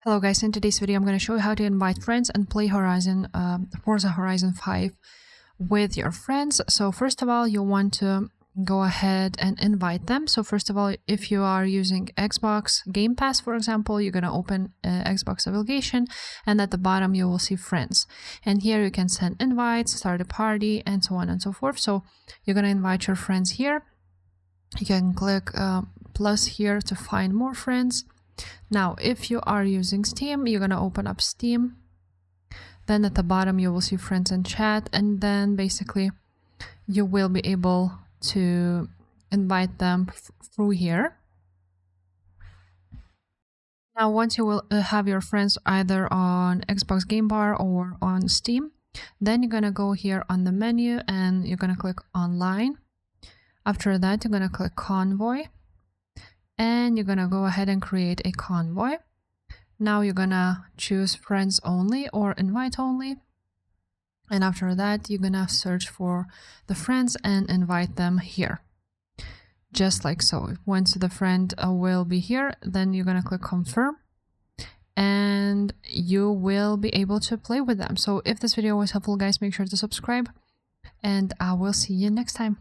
Hello guys, in today's video I'm going to show you how to invite friends and play Forza Horizon 5 with your friends. So first of all, you'll want to go ahead and invite them. So first of all, if you are using Xbox Game Pass, for example, you're going to open Xbox application, and at the bottom you will see friends. And here you can send invites, start a party, and so on and so forth. So you're going to invite your friends here. You can click plus here to find more friends. Now, if you are using Steam, you're going to open up Steam. Then at the bottom, you will see friends and chat. And then basically, you will be able to invite them through here. Now, once you will have your friends either on Xbox Game Bar or on Steam, then you're going to go here on the menu and you're going to click Online. After that, you're going to click Convoy. And you're going to go ahead and create a convoy. Now you're going to choose friends only or invite only. And after that, you're going to search for the friends and invite them here. Just like so. Once the friend will be here, then you're going to click confirm. And you will be able to play with them. So if this video was helpful, guys, make sure to subscribe. And I will see you next time.